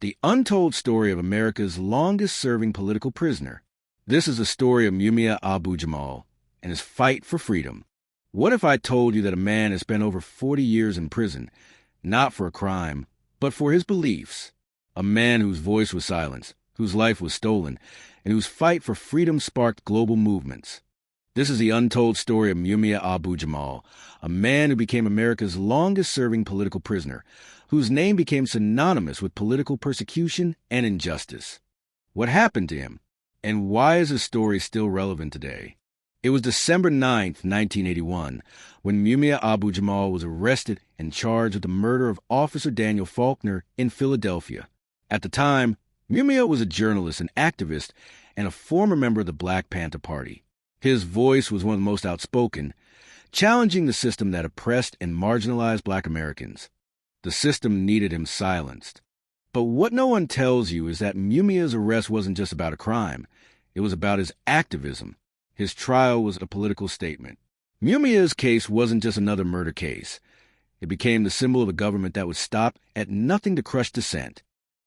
the untold story of America's longest-serving political prisoner. This is the story of Mumia Abu-Jamal and his fight for freedom. What if I told you that a man has spent over 40 years in prison, not for a crime, but for his beliefs? A man whose voice was silenced, whose life was stolen, and whose fight for freedom sparked global movements. This is the untold story of Mumia Abu-Jamal, a man who became America's longest-serving political prisoner, whose name became synonymous with political persecution and injustice. What happened to him, and why is his story still relevant today? It was December 9th, 1981, when Mumia Abu-Jamal was arrested and charged with the murder of Officer Daniel Faulkner in Philadelphia. At the time, Mumia was a journalist and activist and a former member of the Black Panther Party. His voice was one of the most outspoken, challenging the system that oppressed and marginalized Black Americans. The system needed him silenced. But what no one tells you is that Mumia's arrest wasn't just about a crime. It was about his activism. His trial was a political statement. Mumia's case wasn't just another murder case. It became the symbol of a government that would stop at nothing to crush dissent.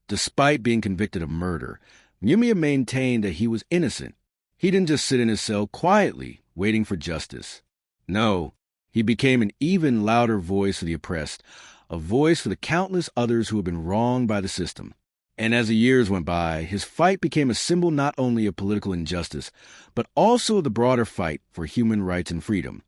Despite being convicted of murder, Mumia maintained that he was innocent. He didn't just sit in his cell quietly, waiting for justice. No, he became an even louder voice for the oppressed, a voice for the countless others who had been wronged by the system. And as the years went by, his fight became a symbol not only of political injustice, but also of the broader fight for human rights and freedom.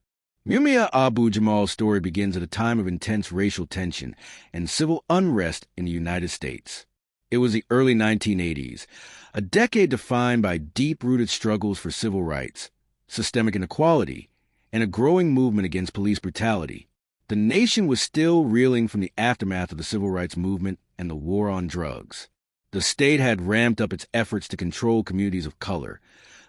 Mumia Abu-Jamal's story begins at a time of intense racial tension and civil unrest in the United States. It was the early 1980s, a decade defined by deep-rooted struggles for civil rights, systemic inequality, and a growing movement against police brutality. The nation was still reeling from the aftermath of the civil rights movement and the war on drugs. The state had ramped up its efforts to control communities of color,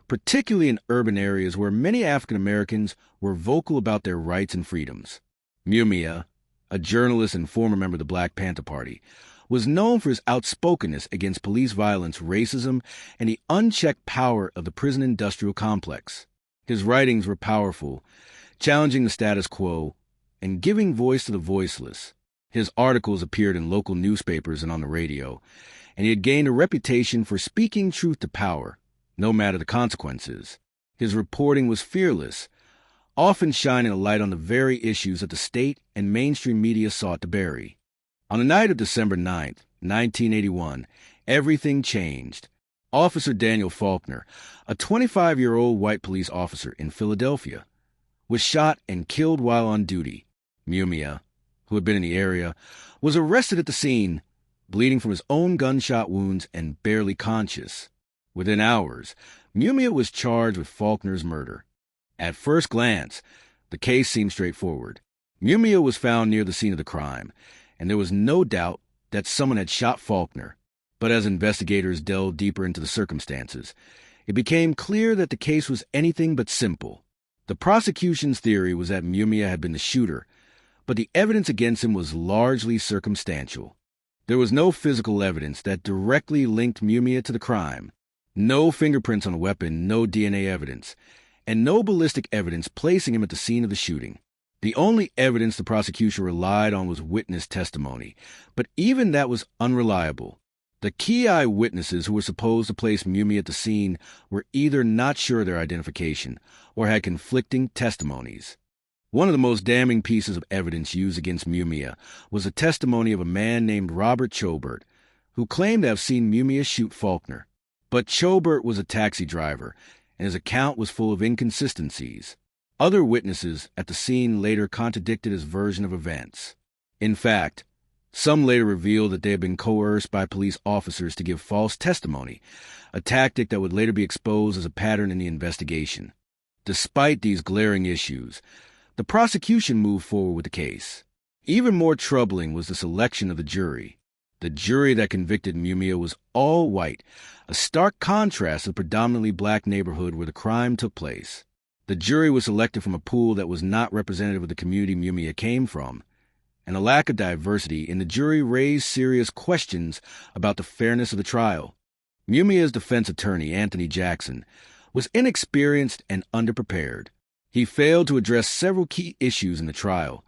particularly in urban areas where many African Americans were vocal about their rights and freedoms. Mumia, a journalist and former member of the Black Panther Party, was known for his outspokenness against police violence, racism, and the unchecked power of the prison industrial complex. His writings were powerful, challenging the status quo and giving voice to the voiceless. His articles appeared in local newspapers and on the radio, and he had gained a reputation for speaking truth to power, no matter the consequences. His reporting was fearless, often shining a light on the very issues that the state and mainstream media sought to bury. On the night of December 9th, 1981, everything changed. Officer Daniel Faulkner, a 25-year-old white police officer in Philadelphia, was shot and killed while on duty. Mumia, who had been in the area, was arrested at the scene, bleeding from his own gunshot wounds and barely conscious. Within hours, Mumia was charged with Faulkner's murder. At first glance, the case seemed straightforward. Mumia was found near the scene of the crime, and there was no doubt that someone had shot Faulkner. But as investigators delved deeper into the circumstances, it became clear that the case was anything but simple. The prosecution's theory was that Mumia had been the shooter, but the evidence against him was largely circumstantial. There was no physical evidence that directly linked Mumia to the crime. No fingerprints on the weapon, no DNA evidence, and no ballistic evidence placing him at the scene of the shooting. The only evidence the prosecution relied on was witness testimony, but even that was unreliable. The key eyewitnesses who were supposed to place Mumia at the scene were either not sure of their identification or had conflicting testimonies. One of the most damning pieces of evidence used against Mumia was the testimony of a man named Robert Chobert, who claimed to have seen Mumia shoot Faulkner. But Chobert was a taxi driver, and his account was full of inconsistencies. Other witnesses at the scene later contradicted his version of events. In fact, some later revealed that they had been coerced by police officers to give false testimony, a tactic that would later be exposed as a pattern in the investigation. Despite these glaring issues, the prosecution moved forward with the case. Even more troubling was the selection of the jury. The jury that convicted Mumia was all white, a stark contrast to the predominantly black neighborhood where the crime took place. The jury was selected from a pool that was not representative of the community Mumia came from, and a lack of diversity in the jury raised serious questions about the fairness of the trial. Mumia's defense attorney, Anthony Jackson, was inexperienced and underprepared. He failed to address several key issues in the trial,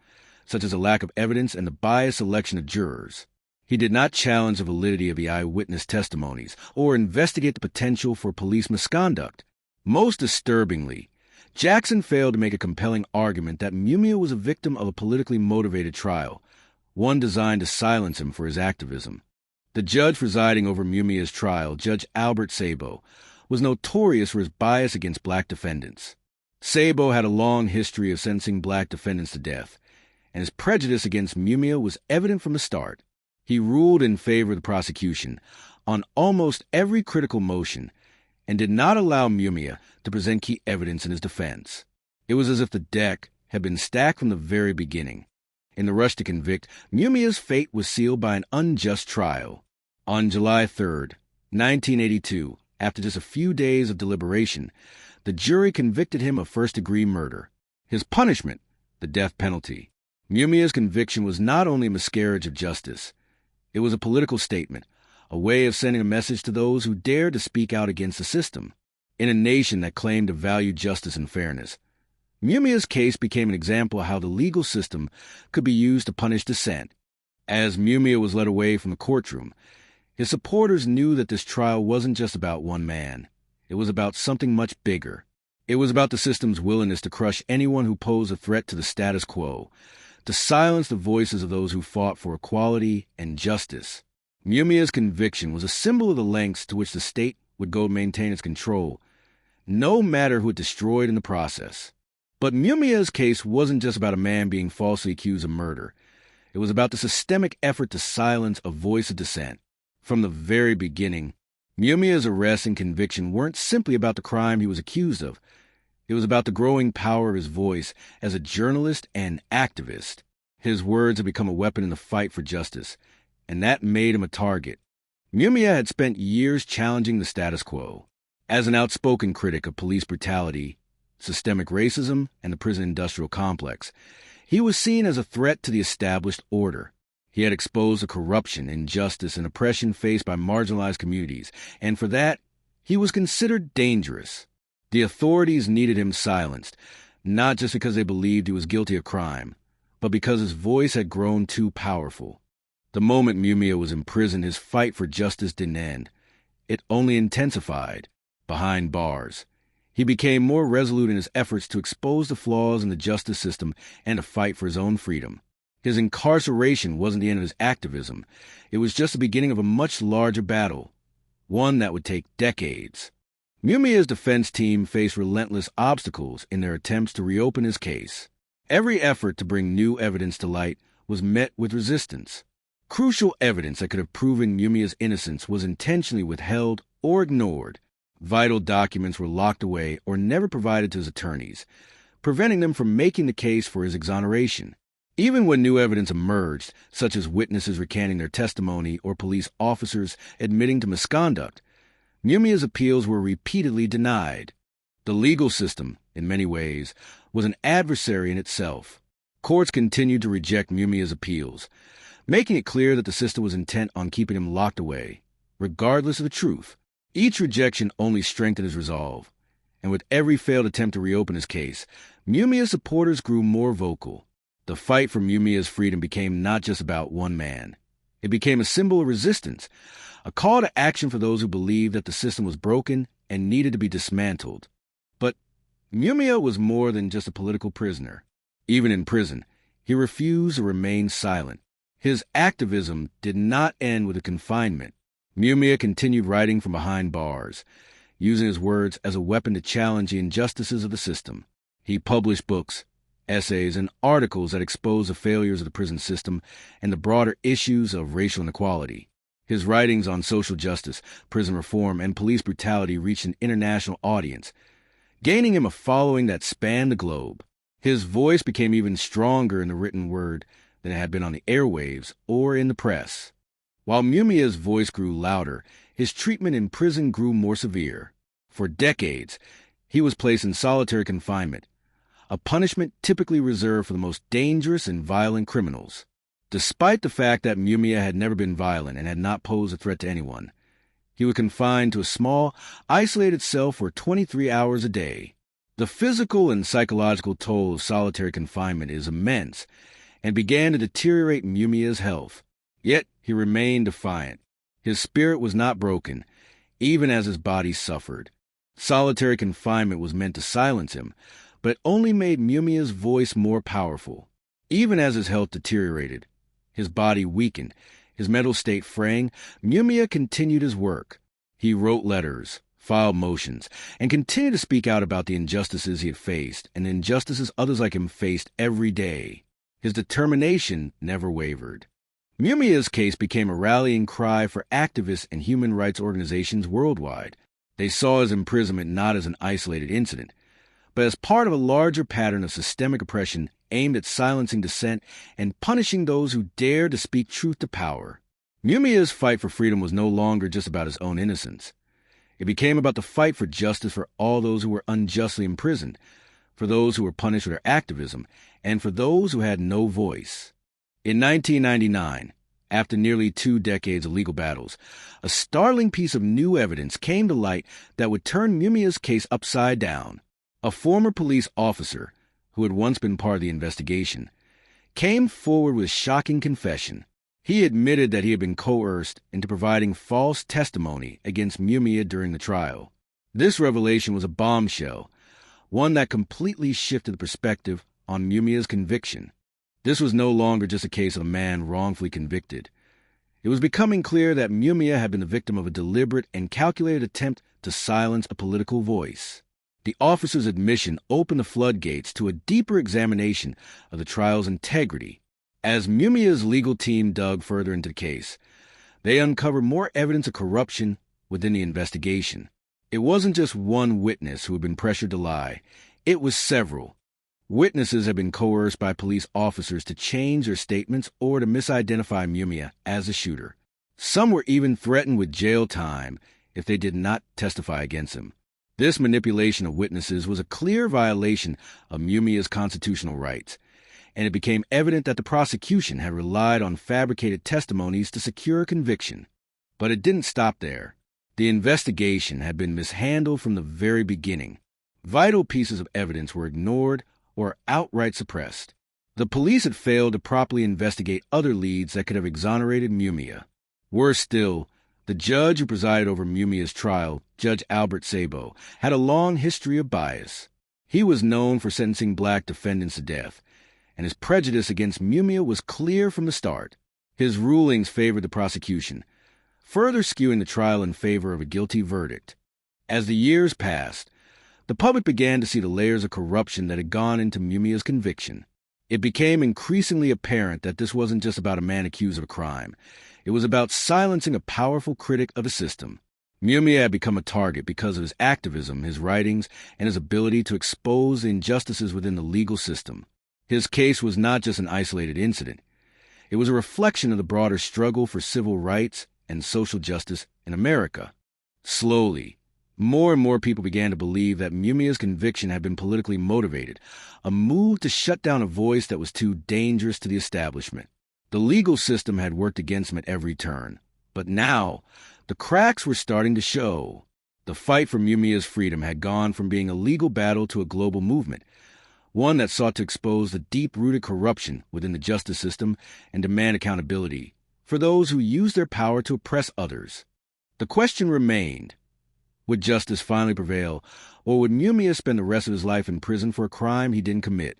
such as a lack of evidence and the biased selection of jurors. He did not challenge the validity of the eyewitness testimonies or investigate the potential for police misconduct. Most disturbingly, Jackson failed to make a compelling argument that Mumia was a victim of a politically motivated trial, one designed to silence him for his activism. The judge presiding over Mumia's trial, Judge Albert Sabo, was notorious for his bias against black defendants. Sabo had a long history of sentencing black defendants to death, and his prejudice against Mumia was evident from the start. He ruled in favor of the prosecution on almost every critical motion and did not allow Mumia to present key evidence in his defense. It was as if the deck had been stacked from the very beginning. In the rush to convict, Mumia's fate was sealed by an unjust trial. On July 3, 1982, after just a few days of deliberation, the jury convicted him of first-degree murder. His punishment, the death penalty. Mumia's conviction was not only a miscarriage of justice, it was a political statement, a way of sending a message to those who dared to speak out against the system. In a nation that claimed to value justice and fairness, Mumia's case became an example of how the legal system could be used to punish dissent. As Mumia was led away from the courtroom, his supporters knew that this trial wasn't just about one man. It was about something much bigger. It was about the system's willingness to crush anyone who posed a threat to the status quo, to silence the voices of those who fought for equality and justice. Mumia's conviction was a symbol of the lengths to which the state would go to maintain its control, no matter who it destroyed in the process. But Mumia's case wasn't just about a man being falsely accused of murder. It was about the systemic effort to silence a voice of dissent. From the very beginning, Mumia's arrest and conviction weren't simply about the crime he was accused of. It was about the growing power of his voice as a journalist and activist. His words had become a weapon in the fight for justice, and that made him a target. Mumia had spent years challenging the status quo. As an outspoken critic of police brutality, systemic racism, and the prison industrial complex, he was seen as a threat to the established order. He had exposed the corruption, injustice, and oppression faced by marginalized communities, and for that, he was considered dangerous. The authorities needed him silenced, not just because they believed he was guilty of crime, but because his voice had grown too powerful. The moment Mumia was imprisoned, his fight for justice didn't end. It only intensified. Behind bars, he became more resolute in his efforts to expose the flaws in the justice system and to fight for his own freedom. His incarceration wasn't the end of his activism. It was just the beginning of a much larger battle, one that would take decades. Mumia's defense team faced relentless obstacles in their attempts to reopen his case. Every effort to bring new evidence to light was met with resistance. Crucial evidence that could have proven Mumia's innocence was intentionally withheld or ignored. Vital documents were locked away or never provided to his attorneys, preventing them from making the case for his exoneration. Even when new evidence emerged, such as witnesses recanting their testimony or police officers admitting to misconduct, Mumia's appeals were repeatedly denied. The legal system, in many ways, was an adversary in itself. Courts continued to reject Mumia's appeals, making it clear that the system was intent on keeping him locked away, regardless of the truth. Each rejection only strengthened his resolve, and with every failed attempt to reopen his case, Mumia's supporters grew more vocal. The fight for Mumia's freedom became not just about one man. It became a symbol of resistance, a call to action for those who believed that the system was broken and needed to be dismantled. But Mumia was more than just a political prisoner. Even in prison, he refused to remain silent. His activism did not end with a confinement. Mumia continued writing from behind bars, using his words as a weapon to challenge the injustices of the system. He published books, essays, and articles that exposed the failures of the prison system and the broader issues of racial inequality. His writings on social justice, prison reform, and police brutality reached an international audience, gaining him a following that spanned the globe. His voice became even stronger in the written word than it had been on the airwaves or in the press. While Mumia's voice grew louder, his treatment in prison grew more severe. For decades, he was placed in solitary confinement, a punishment typically reserved for the most dangerous and violent criminals. Despite the fact that Mumia had never been violent and had not posed a threat to anyone, he was confined to a small, isolated cell for 23 hours a day. The physical and psychological toll of solitary confinement is immense and began to deteriorate Mumia's health. Yet he remained defiant. His spirit was not broken, even as his body suffered. Solitary confinement was meant to silence him, but it only made Mumia's voice more powerful. Even as his health deteriorated, his body weakened, his mental state fraying, Mumia continued his work. He wrote letters, filed motions, and continued to speak out about the injustices he had faced and the injustices others like him faced every day. His determination never wavered. Mumia's case became a rallying cry for activists and human rights organizations worldwide. They saw his imprisonment not as an isolated incident, but as part of a larger pattern of systemic oppression aimed at silencing dissent and punishing those who dared to speak truth to power. Mumia's fight for freedom was no longer just about his own innocence. It became about the fight for justice for all those who were unjustly imprisoned, for those who were punished for their activism, and for those who had no voice. In 1999, after nearly 2 decades of legal battles, a startling piece of new evidence came to light that would turn Mumia's case upside down. A former police officer, who had once been part of the investigation, came forward with a shocking confession. He admitted that he had been coerced into providing false testimony against Mumia during the trial. This revelation was a bombshell, one that completely shifted the perspective on Mumia's conviction. This was no longer just a case of a man wrongfully convicted. It was becoming clear that Mumia had been the victim of a deliberate and calculated attempt to silence a political voice. The officer's admission opened the floodgates to a deeper examination of the trial's integrity. As Mumia's legal team dug further into the case, they uncovered more evidence of corruption within the investigation. It wasn't just one witness who had been pressured to lie. It was several. Witnesses had been coerced by police officers to change their statements or to misidentify Mumia as the shooter. Some were even threatened with jail time if they did not testify against him. This manipulation of witnesses was a clear violation of Mumia's constitutional rights, and it became evident that the prosecution had relied on fabricated testimonies to secure a conviction. But it didn't stop there. The investigation had been mishandled from the very beginning. Vital pieces of evidence were ignored or outright suppressed. The police had failed to properly investigate other leads that could have exonerated Mumia. Worse still, the judge who presided over Mumia's trial, Judge Albert Sabo, had a long history of bias. He was known for sentencing black defendants to death, and his prejudice against Mumia was clear from the start. His rulings favored the prosecution, further skewing the trial in favor of a guilty verdict. As the years passed, the public began to see the layers of corruption that had gone into Mumia's conviction. It became increasingly apparent that this wasn't just about a man accused of a crime. It was about silencing a powerful critic of the system. Mumia had become a target because of his activism, his writings, and his ability to expose the injustices within the legal system. His case was not just an isolated incident. It was a reflection of the broader struggle for civil rights and social justice in America. Slowly, more and more people began to believe that Mumia's conviction had been politically motivated, a move to shut down a voice that was too dangerous to the establishment. The legal system had worked against him at every turn, but now the cracks were starting to show. The fight for Mumia's freedom had gone from being a legal battle to a global movement, one that sought to expose the deep-rooted corruption within the justice system and demand accountability for those who used their power to oppress others. The question remained, would justice finally prevail, or would Mumia spend the rest of his life in prison for a crime he didn't commit?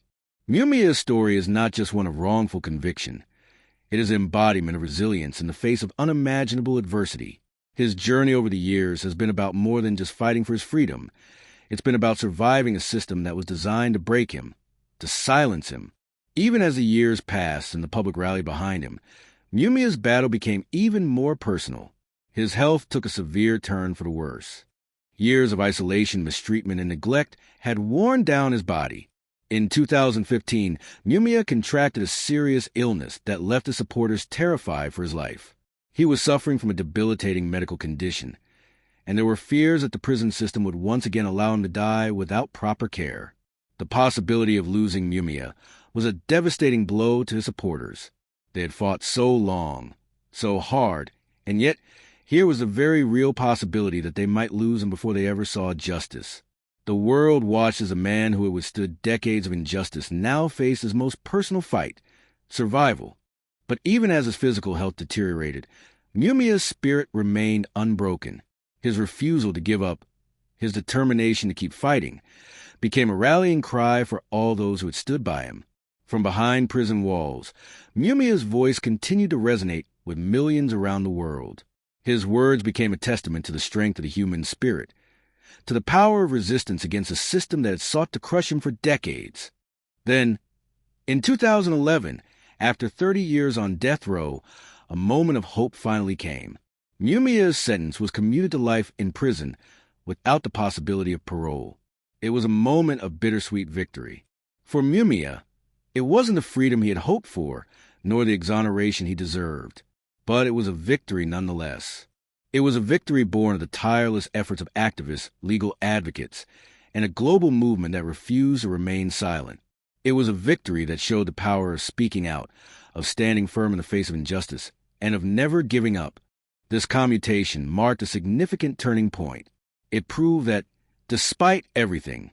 Mumia's story is not just one of wrongful conviction. It is an embodiment of resilience in the face of unimaginable adversity. His journey over the years has been about more than just fighting for his freedom. It's been about surviving a system that was designed to break him, to silence him. Even as the years passed and the public rallied behind him, Mumia's battle became even more personal. His health took a severe turn for the worse. Years of isolation, mistreatment, and neglect had worn down his body. In 2015, Mumia contracted a serious illness that left his supporters terrified for his life. He was suffering from a debilitating medical condition, and there were fears that the prison system would once again allow him to die without proper care. The possibility of losing Mumia was a devastating blow to his supporters. They had fought so long, so hard, and yet here was a very real possibility that they might lose him before they ever saw justice. The world watched as a man who had withstood decades of injustice now faced his most personal fight, survival. But even as his physical health deteriorated, Mumia's spirit remained unbroken. His refusal to give up, his determination to keep fighting, became a rallying cry for all those who had stood by him. From behind prison walls, Mumia's voice continued to resonate with millions around the world. His words became a testament to the strength of the human spirit, to the power of resistance against a system that had sought to crush him for decades. Then, in 2011, after 30 years on death row, a moment of hope finally came. Mumia's sentence was commuted to life in prison without the possibility of parole. It was a moment of bittersweet victory. For Mumia, it wasn't the freedom he had hoped for, nor the exoneration he deserved. But it was a victory nonetheless. It was a victory born of the tireless efforts of activists, legal advocates, and a global movement that refused to remain silent. It was a victory that showed the power of speaking out, of standing firm in the face of injustice, and of never giving up. This commutation marked a significant turning point. It proved that, despite everything,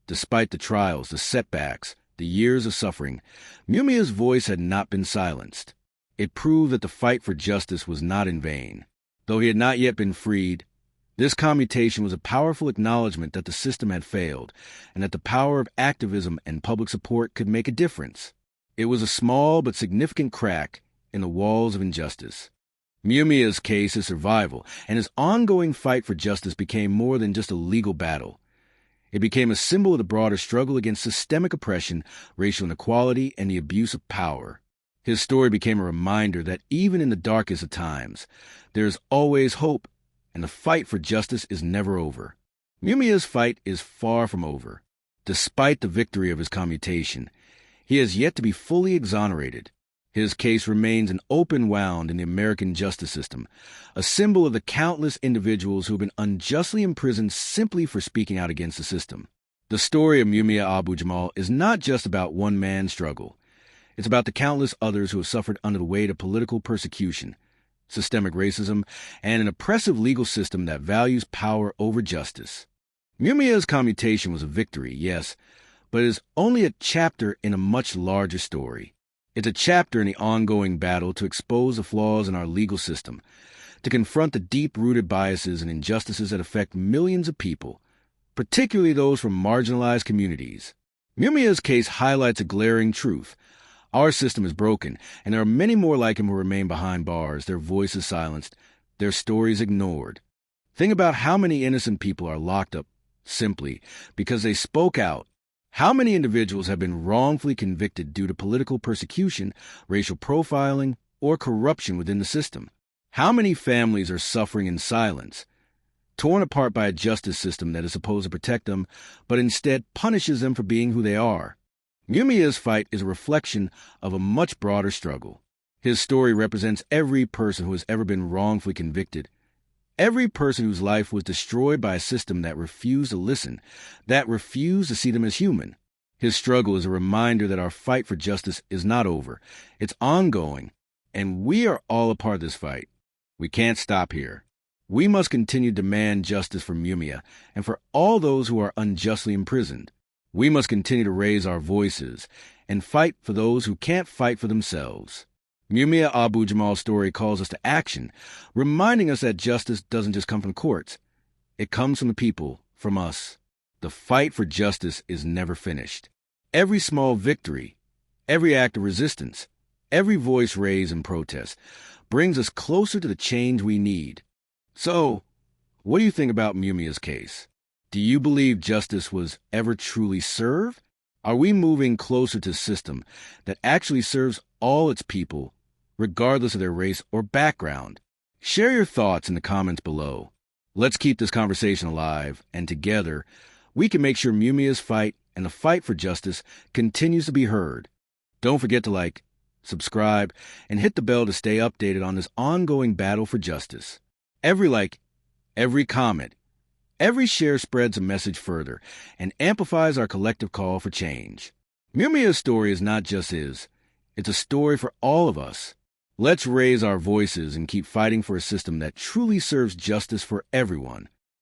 despite the trials, the setbacks, the years of suffering, Mumia's voice had not been silenced. It proved that the fight for justice was not in vain. Though he had not yet been freed, this commutation was a powerful acknowledgement that the system had failed, and that the power of activism and public support could make a difference. It was a small but significant crack in the walls of injustice. Mumia's case is survival, and his ongoing fight for justice became more than just a legal battle. It became a symbol of the broader struggle against systemic oppression, racial inequality, and the abuse of power. His story became a reminder that even in the darkest of times, there is always hope, and the fight for justice is never over. Mumia's fight is far from over. Despite the victory of his commutation, he has yet to be fully exonerated. His case remains an open wound in the American justice system, a symbol of the countless individuals who have been unjustly imprisoned simply for speaking out against the system. The story of Mumia Abu-Jamal is not just about one man's struggle. It's about the countless others who have suffered under the weight of political persecution, systemic racism, and an oppressive legal system that values power over justice. Mumia's commutation was a victory, yes, but it is only a chapter in a much larger story. It's a chapter in the ongoing battle to expose the flaws in our legal system, to confront the deep-rooted biases and injustices that affect millions of people, particularly those from marginalized communities. Mumia's case highlights a glaring truth. Our system is broken, and there are many more like him who remain behind bars, their voices silenced, their stories ignored. Think about how many innocent people are locked up simply because they spoke out. How many individuals have been wrongfully convicted due to political persecution, racial profiling, or corruption within the system? How many families are suffering in silence, torn apart by a justice system that is supposed to protect them, but instead punishes them for being who they are? Mumia's fight is a reflection of a much broader struggle. His story represents every person who has ever been wrongfully convicted, every person whose life was destroyed by a system that refused to listen, that refused to see them as human. His struggle is a reminder that our fight for justice is not over. It's ongoing, and we are all a part of this fight. We can't stop here. We must continue to demand justice for Mumia and for all those who are unjustly imprisoned. We must continue to raise our voices and fight for those who can't fight for themselves. Mumia Abu-Jamal's story calls us to action, reminding us that justice doesn't just come from courts. It comes from the people, from us. The fight for justice is never finished. Every small victory, every act of resistance, every voice raised in protest brings us closer to the change we need. So, what do you think about Mumia's case? Do you believe justice was ever truly served? Are we moving closer to a system that actually serves all its people, regardless of their race or background? Share your thoughts in the comments below. Let's keep this conversation alive, and together, we can make sure Mumia's fight and the fight for justice continues to be heard. Don't forget to like, subscribe, and hit the bell to stay updated on this ongoing battle for justice. Every like, every comment, every share spreads a message further and amplifies our collective call for change. Mumia's story is not just his. It's a story for all of us. Let's raise our voices and keep fighting for a system that truly serves justice for everyone.